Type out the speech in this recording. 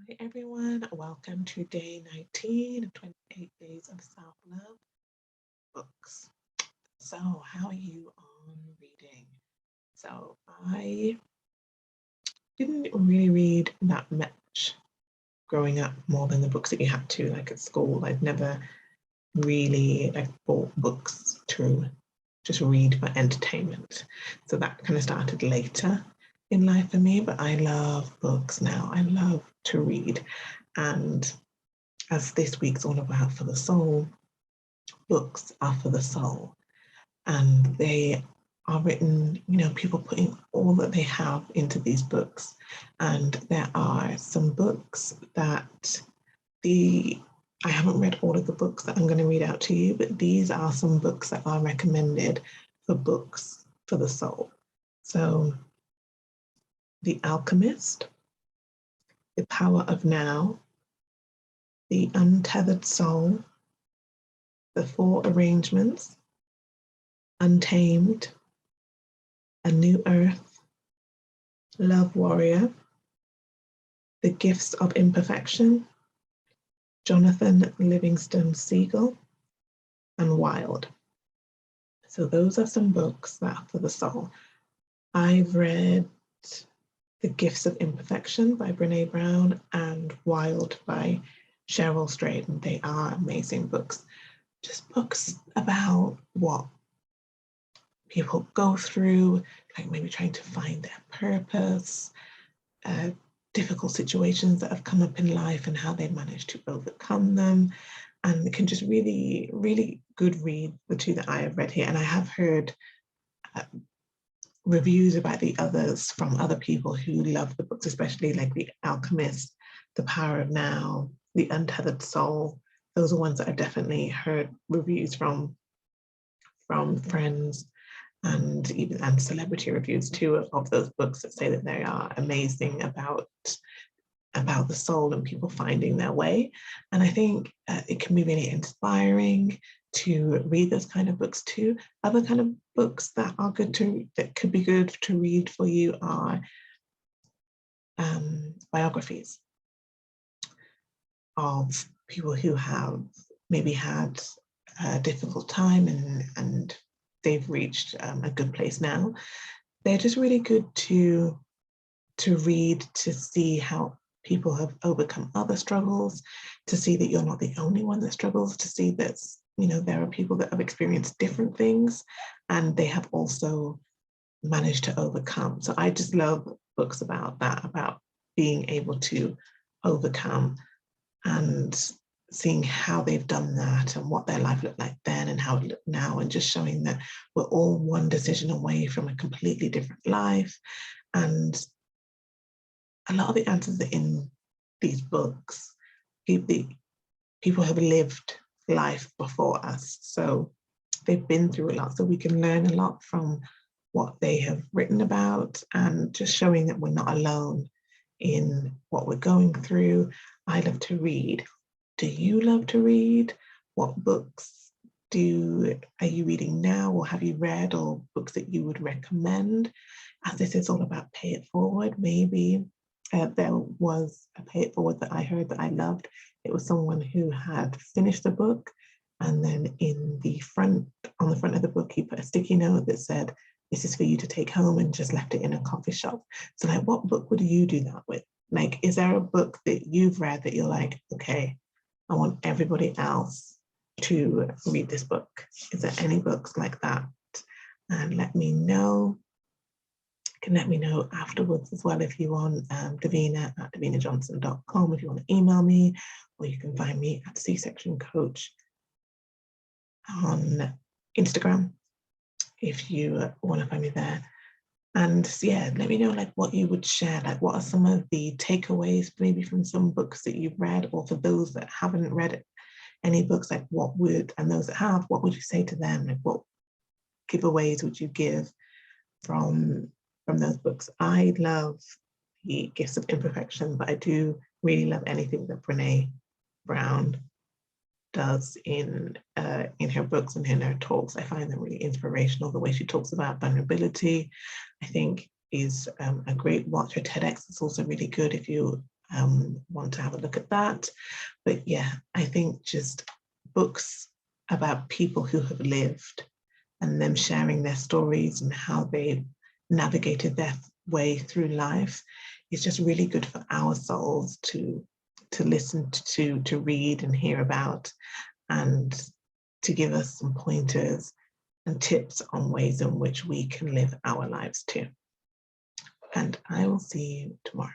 Hi everyone, welcome to day 19 of 28 Days of Self-Love books. So how are you on reading? So I didn't really read that much growing up, more than the books that you had to, like at school. I'd never really bought books to just read for entertainment. So that kind of started later in life for me, but I love books now. I love to read. And as this week's all about for the soul, books are for the soul. And they are written, people putting all that they have into these books. And there are some books that I haven't read all of the books that I'm going to read out to you, but these are some books that are recommended for books for the soul. So, The Alchemist, The Power of Now, The Untethered Soul, The Four Arrangements, Untamed, A New Earth, Love Warrior, The Gifts of Imperfection, Jonathan Livingston Seagull, and Wild. So those are some books that are for the soul. I've read The Gifts of Imperfection by Brene Brown and Wild by Cheryl Strayed, and they are amazing books. Just books about what people go through, like maybe trying to find their purpose, difficult situations that have come up in life and how they managed to overcome them. And it can just really, really good read, the two that I have read here. And I have heard reviews about the others from other people who love the books, especially like The Alchemist, The Power of Now, The Untethered Soul. Those are ones that I've definitely heard reviews from friends and even celebrity reviews too of those books that say that they are amazing about the soul and people finding their way. And I think it can be really inspiring to read those kind of books too. Other kind of books that could be good to read for you are biographies of people who have maybe had a difficult time and they've reached a good place now. They're just really good to read, to see how people have overcome other struggles, to see that you're not the only one that struggles, to see that there are people that have experienced different things and they have also managed to overcome. So I just love books about that, about being able to overcome and seeing how they've done that and what their life looked like then and how it looked now, and just showing that we're all one decision away from a completely different life. And a lot of the answers are in these books. People have lived life before us, so they've been through a lot, so we can learn a lot from what they have written about, and just showing that we're not alone in what we're going through. I love to read. Do you love to read? What books are you reading now, or have you read, or books that you would recommend? As this is all about Pay It Forward, maybe there was a Pay It Forward that I heard that I loved. It was someone who had finished the book, and then on the front of the book, he put a sticky note that said, "This is for you to take home," and just left it in a coffee shop. So like, what book would you do that with? Like, is there a book that you've read that you're like, okay, I want everybody else to read this book? Is there any books like that? And let me know. You can let me know afterwards as well if you want. Davina at davinajohnson.com if you want to email me, or you can find me at C-Section Coach on Instagram if you want to find me there. And yeah, let me know like what you would share, like what are some of the takeaways maybe from some books that you've read, or for those that haven't read any books, like and those that have, what would you say to them? Like what giveaways would you give from those books? I love The Gifts of Imperfection, but I do really love anything that Brene Brown does in her books and in her talks. I find them really inspirational. The way she talks about vulnerability, I think, is a great watch. Her TEDx is also really good if you want to have a look at that. But yeah, I think just books about people who have lived and them sharing their stories and how they navigated their way through life is just really good for our souls to listen to read and hear about, and to give us some pointers and tips on ways in which we can live our lives too. And I will see you tomorrow.